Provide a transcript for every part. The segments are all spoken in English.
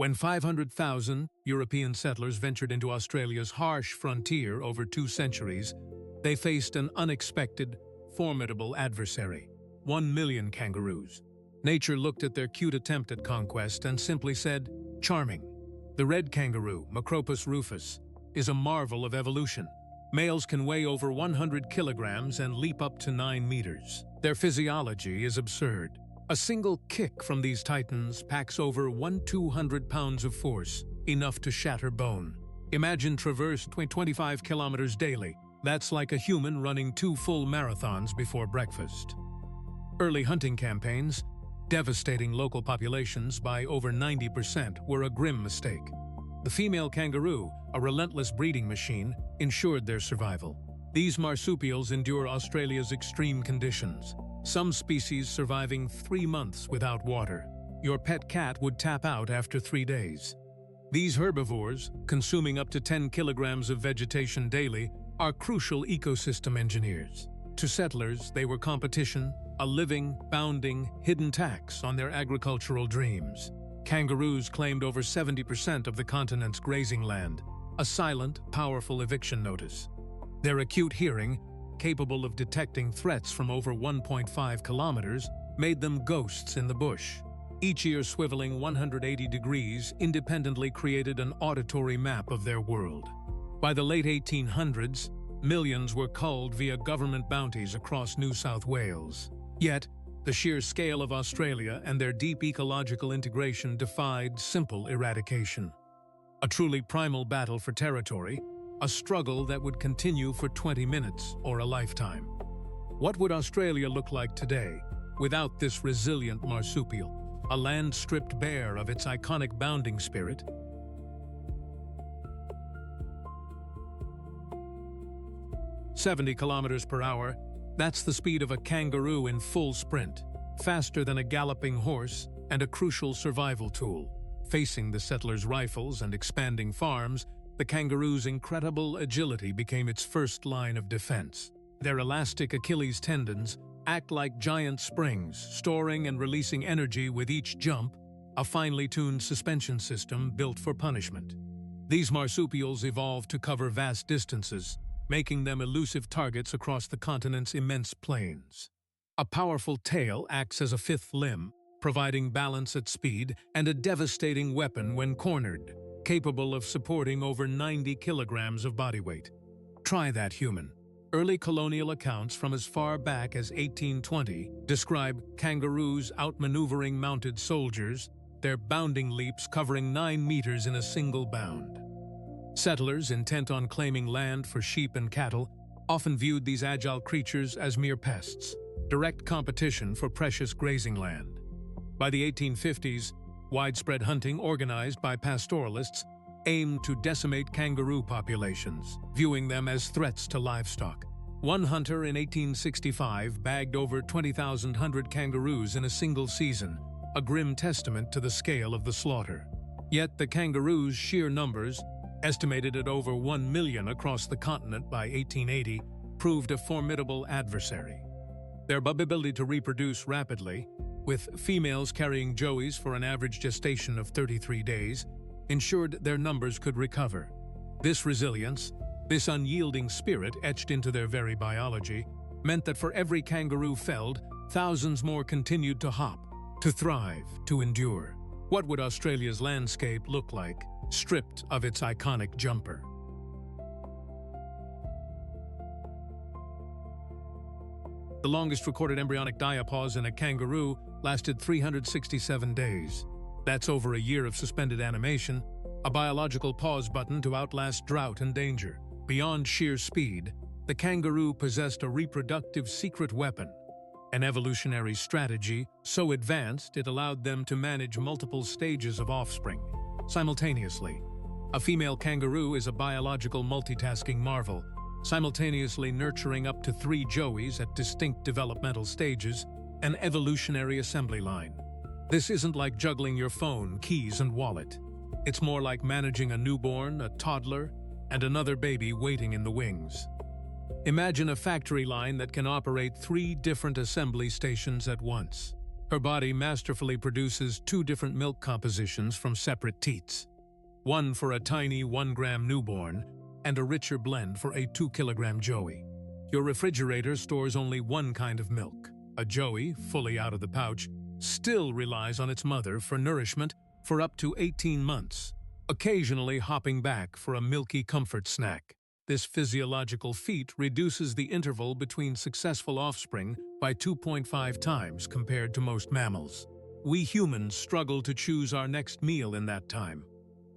When 500,000 European settlers ventured into Australia's harsh frontier over 2 centuries, they faced an unexpected, formidable adversary: 1 million kangaroos. Nature looked at their cute attempt at conquest and simply said, "Charming." The red kangaroo, Macropus rufus, is a marvel of evolution. Males can weigh over 100 kilograms and leap up to 9 meters. Their physiology is absurd. A single kick from these titans packs over 200 pounds of force, enough to shatter bone. Imagine traverse 25 kilometers daily. That's like a human running 2 full marathons before breakfast. Early hunting campaigns, devastating local populations by over 90%, were a grim mistake. The female kangaroo, a relentless breeding machine, ensured their survival. These marsupials endure Australia's extreme conditions, some species surviving 3 months without water. Your pet cat would tap out after 3 days. These herbivores, consuming up to 10 kilograms of vegetation daily, are crucial ecosystem engineers. To settlers, they were competition, a living, bounding, hidden tax on their agricultural dreams. Kangaroos claimed over 70% of the continent's grazing land, a silent, powerful eviction notice. Their acute hearing, capable of detecting threats from over 1.5 kilometers, made them ghosts in the bush. Each ear swiveling 180 degrees independently created an auditory map of their world. By the late 1800s, millions were culled via government bounties across New South Wales. Yet, the sheer scale of Australia and their deep ecological integration defied simple eradication. A truly primal battle for territory, a struggle that would continue for 20 minutes or a lifetime. What would Australia look like today without this resilient marsupial? A land stripped bare of its iconic bounding spirit? "70 kilometers per hour, that's the speed of a kangaroo in full sprint, faster than a galloping horse and a crucial survival tool." Facing the settlers' rifles and expanding farms, the kangaroo's incredible agility became its first line of defense. Their elastic Achilles tendons act like giant springs, storing and releasing energy with each jump, a finely tuned suspension system built for punishment. These marsupials evolved to cover vast distances, making them elusive targets across the continent's immense plains. A powerful tail acts as a fifth limb, providing balance at speed, and a devastating weapon when cornered, capable of supporting over 90 kilograms of body weight. Try that, human. Early colonial accounts from as far back as 1820 describe kangaroos outmaneuvering mounted soldiers, their bounding leaps covering 9 meters in a single bound. Settlers, intent on claiming land for sheep and cattle, often viewed these agile creatures as mere pests, direct competition for precious grazing land. By the 1850s, widespread hunting organized by pastoralists aimed to decimate kangaroo populations, viewing them as threats to livestock. One hunter in 1865 bagged over 20,000 kangaroos in a single season, a grim testament to the scale of the slaughter. Yet the kangaroos' sheer numbers, estimated at over 1 million across the continent by 1880, proved a formidable adversary. Their ability to reproduce rapidly, with females carrying joeys for an average gestation of 33 days, ensured their numbers could recover. This resilience, this unyielding spirit etched into their very biology, meant that for every kangaroo felled, thousands more continued to hop, to thrive, to endure. What would Australia's landscape look like, stripped of its iconic jumper? The longest recorded embryonic diapause in a kangaroo lasted 367 days. That's over a year of suspended animation, a biological pause button to outlast drought and danger. Beyond sheer speed, the kangaroo possessed a reproductive secret weapon, an evolutionary strategy so advanced it allowed them to manage multiple stages of offspring simultaneously. A female kangaroo is a biological multitasking marvel, simultaneously nurturing up to 3 joeys at distinct developmental stages, an evolutionary assembly line. This isn't like juggling your phone, keys, and wallet. It's more like managing a newborn, a toddler, and another baby waiting in the wings. Imagine a factory line that can operate 3 different assembly stations at once. Her body masterfully produces two different milk compositions from separate teats, one for a tiny 1-gram newborn and a richer blend for a 2-kilogram joey. Your refrigerator stores only one kind of milk. A joey, fully out of the pouch, still relies on its mother for nourishment for up to 18 months, occasionally hopping back for a milky comfort snack. This physiological feat reduces the interval between successful offspring by 2.5 times compared to most mammals. We humans struggle to choose our next meal in that time.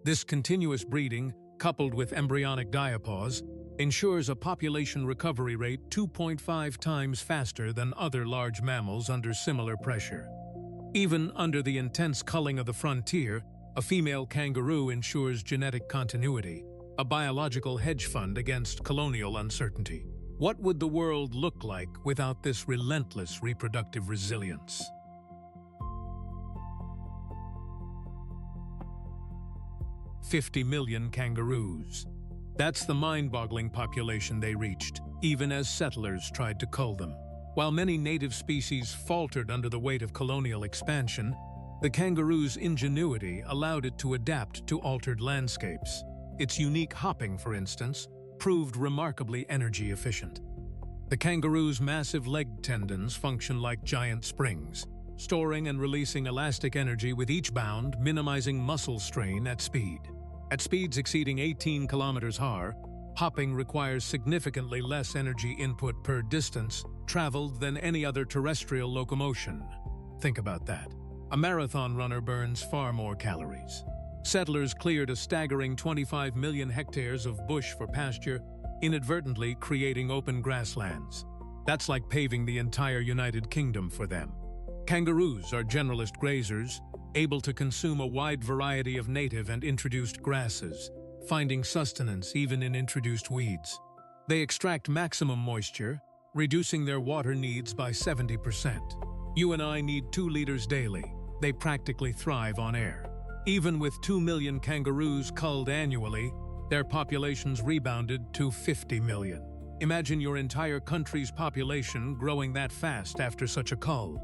This continuous breeding, coupled with embryonic diapause, ensures a population recovery rate 2.5 times faster than other large mammals under similar pressure. Even under the intense culling of the frontier, a female kangaroo ensures genetic continuity, a biological hedge fund against colonial uncertainty. What would the world look like without this relentless reproductive resilience? "50 million kangaroos. That's the mind-boggling population they reached, even as settlers tried to cull them. While many native species faltered under the weight of colonial expansion, the kangaroo's ingenuity allowed it to adapt to altered landscapes. Its unique hopping, for instance, proved remarkably energy efficient. The kangaroo's massive leg tendons function like giant springs, storing and releasing elastic energy with each bound, minimizing muscle strain at speed. At speeds exceeding 18 kilometers per hour, hopping requires significantly less energy input per distance traveled than any other terrestrial locomotion. Think about that. A marathon runner burns far more calories. Settlers cleared a staggering 25 million hectares of bush for pasture, inadvertently creating open grasslands. That's like paving the entire United Kingdom for them. Kangaroos are generalist grazers, able to consume a wide variety of native and introduced grasses, finding sustenance even in introduced weeds. They extract maximum moisture, reducing their water needs by 70%. You and I need 2 liters daily. They practically thrive on air. Even with 2 million kangaroos culled annually, their populations rebounded to 50 million. Imagine your entire country's population growing that fast after such a cull.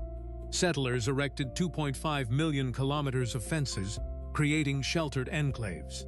Settlers erected 2.5 million kilometers of fences, creating sheltered enclaves.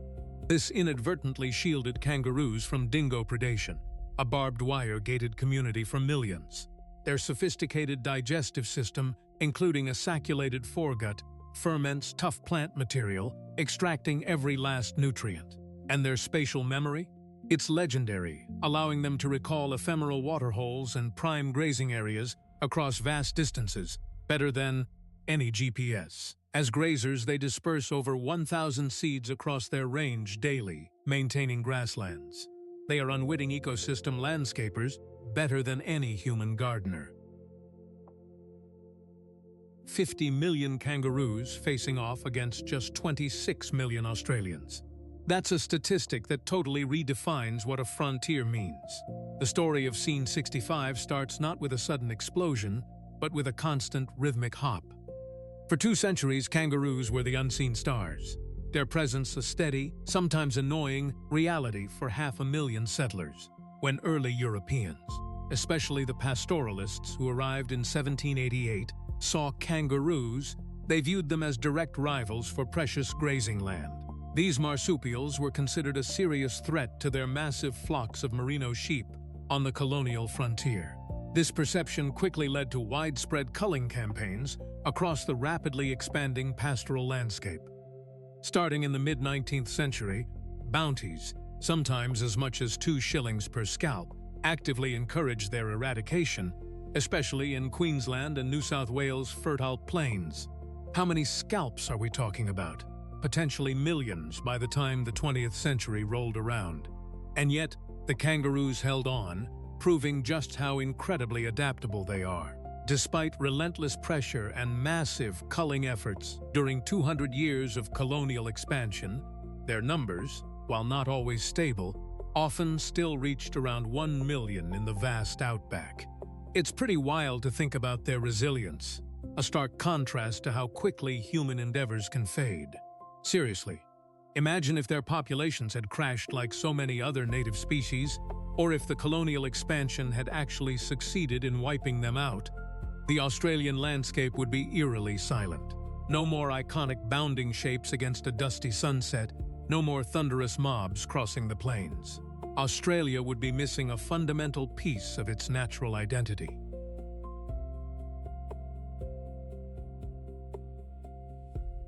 This inadvertently shielded kangaroos from dingo predation, a barbed wire-gated community for millions. Their sophisticated digestive system, including a sacculated foregut, ferments tough plant material, extracting every last nutrient. And their spatial memory? It's legendary, allowing them to recall ephemeral waterholes and prime grazing areas across vast distances, better than any GPS. As grazers, they disperse over 1,000 seeds across their range daily, maintaining grasslands. They are unwitting ecosystem landscapers, better than any human gardener. 50 million kangaroos facing off against just 26 million Australians. That's a statistic that totally redefines what a frontier means. The story of Scene 65 starts not with a sudden explosion, but with a constant rhythmic hop. For 2 centuries, kangaroos were the unseen stars, their presence a steady, sometimes annoying, reality for 500,000 settlers. When early Europeans, especially the pastoralists who arrived in 1788, saw kangaroos, they viewed them as direct rivals for precious grazing land. These marsupials were considered a serious threat to their massive flocks of merino sheep on the colonial frontier. This perception quickly led to widespread culling campaigns across the rapidly expanding pastoral landscape. Starting in the mid-19th century, bounties, sometimes as much as 2 shillings per scalp, actively encouraged their eradication, especially in Queensland and New South Wales' fertile plains. How many scalps are we talking about? Potentially millions by the time the 20th century rolled around. And yet, the kangaroos held on, proving just how incredibly adaptable they are. Despite relentless pressure and massive culling efforts during 200 years of colonial expansion, their numbers, while not always stable, often still reached around 1 million in the vast outback. It's pretty wild to think about their resilience, a stark contrast to how quickly human endeavors can fade. Seriously, imagine if their populations had crashed like so many other native species, or if the colonial expansion had actually succeeded in wiping them out. The Australian landscape would be eerily silent. No more iconic bounding shapes against a dusty sunset, no more thunderous mobs crossing the plains. Australia would be missing a fundamental piece of its natural identity.